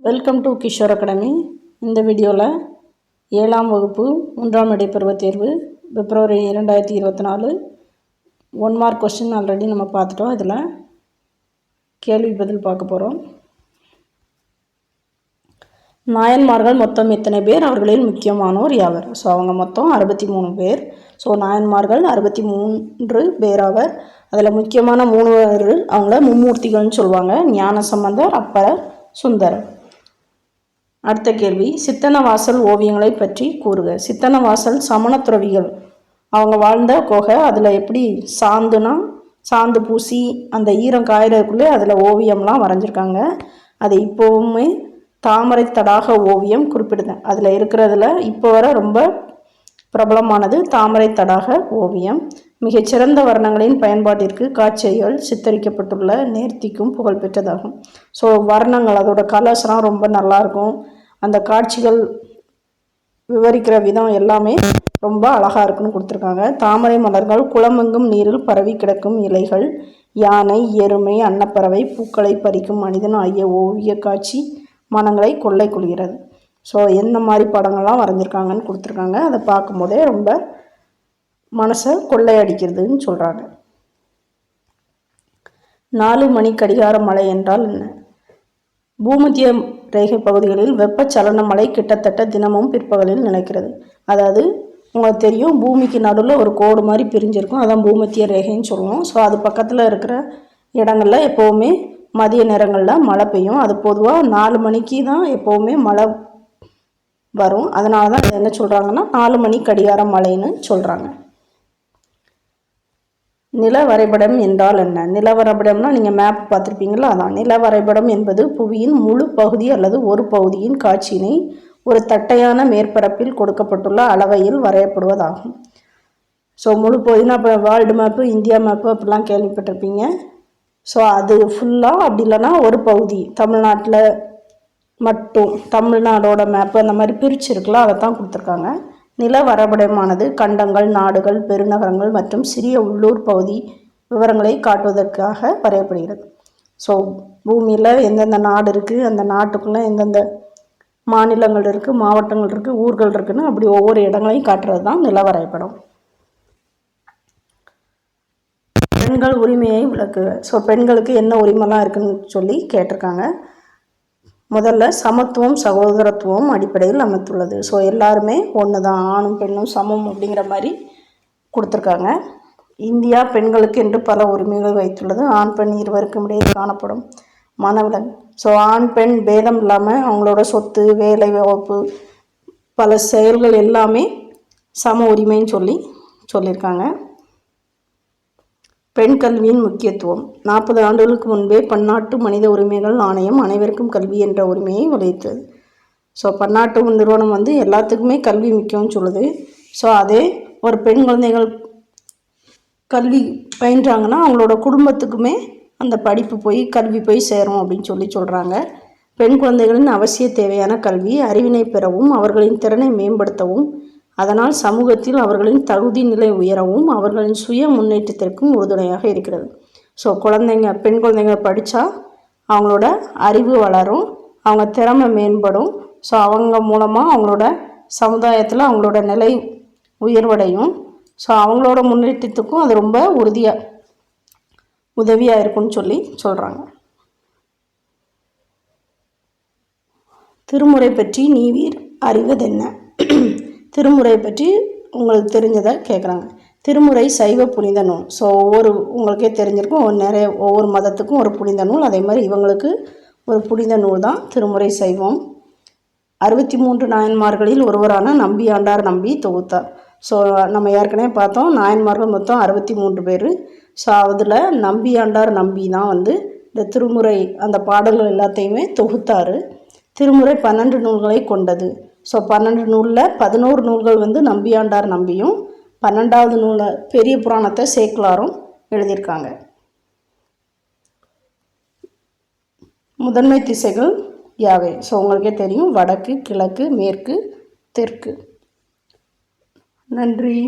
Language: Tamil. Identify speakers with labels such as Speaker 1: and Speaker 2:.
Speaker 1: Welcome to Kishore academy. இந்த வீடியோவில் 7ஆம் வகுப்பு 3ஆம் இடைப்பருவத் தேர்வு பிப்ரவரி 2024 1 மார்க் கொஸ்டின் ஆல்ரெடி நம்ம பார்த்துட்டோம். இதில் கேள்வி பதில் பார்க்க போகிறோம். நாயன்மார்கள் மொத்தம் எத்தனை பேர்? அவர்களில் முக்கியமானோர் யாவர்? ஸோ அவங்க மொத்தம் 63 பேர். ஸோ நாயன்மார்கள் 63 பேர் ஆவர். அதில் முக்கியமான 3 பேர் அவங்கள மும்மூர்த்திகள்னு சொல்லுவாங்க. ஞானசம்பந்தர், அப்பர், சுந்தரர். அடுத்த கேள்வி, சித்தன்னவாசல் ஓவியங்களை பற்றி கூறுக. சித்தன்னவாசல் சமண துறவிகள் அவங்க வாழ்ந்த குகை. அதில் எப்படி சாந்து பூசி அந்த ஈரம் காயறதுக்குள்ளே அதில் ஓவியம்லாம் வரைஞ்சிருக்காங்க. அது இப்போவுமே தாமரை தடாக ஓவியம் குறிப்பிடுது. அதில் இருக்கிறதுல இப்போ வர ரொம்ப பிரபலமானது தாமரை தடாக ஓவியம். மிகச்சிறந்த வர்ணங்களின் பயன்பாட்டிற்கு காட்சிகள் சித்தரிக்கப்பட்டுள்ள நேர்த்திக்கும் புகழ்பெற்றதாகும். ஸோ வர்ணங்கள் அதோட கலர்ஸ்லாம் ரொம்ப நல்லாயிருக்கும். அந்த காட்சிகள் விவரிக்கிற விதம் எல்லாமே ரொம்ப அழகாக இருக்குன்னு கொடுத்துருக்காங்க. தாமரை மலர்கள், குளமெங்கும் நீரில் பரவி கிடக்கும் இலைகள், யானை, எருமை, அன்னப்பறவை, பூக்களை பறிக்கும் மனிதன் ஆகிய ஓவிய காட்சி மனங்களை கொள்ளை கொள்கிறது. ஸோ எந்த மாதிரி படங்கள்லாம் வரைஞ்சிருக்காங்கன்னு கொடுத்துருக்காங்க. அதை பார்க்கும்போதே ரொம்ப மனசை கொள்ளையடிக்கிறதுன்னு சொல்கிறாங்க. 4 மணி கடிகார மலை என்றால் என்ன? பூமத்திய ரேகை பகுதிகளில் வெப்பச்சலன மழை கிட்டத்தட்ட தினமும் பிற்பகலில் நிலைக்கிறது. அதாவது உங்களுக்கு தெரியும், பூமிக்கு நடுவில் ஒரு கோடு மாதிரி பிரிஞ்சிருக்கும். அதான் பூமத்திய ரேகைன்னு சொல்லுவோம். ஸோ அது பக்கத்தில் இருக்கிற இடங்களில் எப்போவுமே மதிய நேரங்களில் மழை பெய்யும். அது பொதுவாக 4 மணிக்கு தான் எப்போவுமே மழை வரும். அதனால தான் என்ன சொல்கிறாங்கன்னா 4 மணி கடிகார மழைன்னு சொல்கிறாங்க. நில வரைபடம் என்றால் என்ன? நில வரைபடம்னா நீங்கள் மேப் பார்த்துருப்பீங்களா? அதான். நில வரைபடம் என்பது புவியின் முழு பகுதி அல்லது ஒரு பகுதியின் காட்சியினை ஒரு தட்டையான மேற்பரப்பில் கொடுக்கப்பட்டுள்ள அளவையில் வரையப்படுவதாகும். ஸோ முழு பகுதினா இப்போ வேர்ல்டு மேப்பு, இந்தியா மேப்பு அப்படிலாம் கேள்விப்பட்டிருப்பீங்க. ஸோ அது ஃபுல்லாக அப்படி இல்லைன்னா ஒரு பகுதி தமிழ்நாட்டில் மட்டும் தமிழ்நாடோட மேப்பு அந்த மாதிரி பிரிச்சுருக்கலாம். அதை தான் கொடுத்துருக்காங்க. நில வரைபடமானது கண்டங்கள், நாடுகள், பெருநகரங்கள் மற்றும் சிறிய உள்ளூர் பகுதி விவரங்களை காட்டுவதற்காக வரையப்படுகிறது. ஸோ பூமியில் எந்தெந்த நாடு இருக்குது, அந்த நாட்டுக்குள்ளே எந்தெந்த மாநிலங்கள் இருக்குது, மாவட்டங்கள் இருக்குது, ஊர்கள் இருக்குதுன்னு அப்படி ஒவ்வொரு இடங்களையும் காட்டுறது தான் நில வரைபடம். பெண்கள் உரிமையை விளக்குக. ஸோ பெண்களுக்கு என்ன உரிமைலாம் இருக்குன்னு சொல்லி கேட்டிருக்காங்க. முதல்ல சமத்துவம், சகோதரத்துவம் அடிப்படையில் அமைத்துள்ளது. ஸோ எல்லாருமே ஒன்று தான், ஆணும் பெண்ணும் சமம் அப்படிங்கிற மாதிரி கொடுத்துருக்காங்க. இந்தியா பெண்களுக்கு என்று பல உரிமைகள் வைத்துள்ளது. ஆண் பெண் இருவருக்கும் இடையே காணப்படும் மனவிலக்கு. ஸோ ஆண் பெண் பேதம் இல்லாமல் அவங்களோட சொத்து, வேலை வாய்ப்பு, பல செயல்கள் எல்லாமே சம உரிமைன்னு சொல்லியிருக்காங்க. பெண் கல்வியின் முக்கியத்துவம். 40 ஆண்டுகளுக்கு முன்பே பன்னாட்டு மனித உரிமைகள் ஆணையம் அனைவருக்கும் கல்வி என்ற உரிமையை வலியுறுத்தது. ஸோ பன்னாட்டு நிறுவனம் எல்லாத்துக்குமே கல்வி முக்கியம்னு சொல்லுது. ஸோ அதே ஒரு பெண் குழந்தைகள் கல்வி பயின்றாங்கன்னா அவங்களோட குடும்பத்துக்குமே அந்த கல்வி போய் சேரும் அப்படின்னு சொல்கிறாங்க. பெண் குழந்தைகளின் அவசிய தேவையான கல்வி அறிவினை பெறவும் அவர்களின் திறனை மேம்படுத்தவும் அதனால் சமூகத்தில் அவர்களின் தகுதி நிலை உயரவும் அவர்களின் சுய முன்னேற்றத்திற்கும் உறுதுணையாக இருக்கிறது. ஸோ பெண் குழந்தைங்க படித்தா அவங்களோட அறிவு வளரும், அவங்க திறமை மேம்படும். ஸோ அவங்க மூலமாக அவங்களோட சமுதாயத்தில் அவங்களோட நிலை உயர்வடையும். ஸோ அவங்களோட முன்னேற்றத்துக்கும் அது ரொம்ப உதவியாக இருக்குன்னு சொல்கிறாங்க. திருமுறை பற்றி நீவீர் அறிவதென்ன? திருமுறை பற்றி உங்களுக்கு தெரிஞ்சதை கேட்குறாங்க. திருமுறை சைவ புனித நூல். ஸோ உங்களுக்கே தெரிஞ்சிருக்கும், ஒவ்வொரு மதத்துக்கும் ஒரு புனித நூல். அதே மாதிரி இவங்களுக்கு ஒரு புனித நூல் தான் திருமுறை சைவம். 63 நாயன்மார்களில் ஒருவரான நம்பியாண்டார் நம்பி தொகுத்தார். ஸோ நம்ம ஏற்கனவே பார்த்தோம், நாயன்மார்கள் மொத்தம் 63 பேர். ஸோ அதில் நம்பியாண்டார் நம்பி தான் இந்த திருமுறை அந்த பாடல்கள் எல்லாத்தையுமே தொகுத்தார். திருமுறை 12 நூல்களை கொண்டது. ஸோ 12 நூலில் 11 நூல்கள் நம்பியாண்டார் நம்பியும் 12வது நூலை பெரிய புராணத்தை சேக்கிழாரும் எழுதியிருக்காங்க. முதன்மை திசைகள் யாவை? ஸோ உங்களுக்கே தெரியும், வடக்கு, கிழக்கு, மேற்கு, தெற்கு. நன்றி.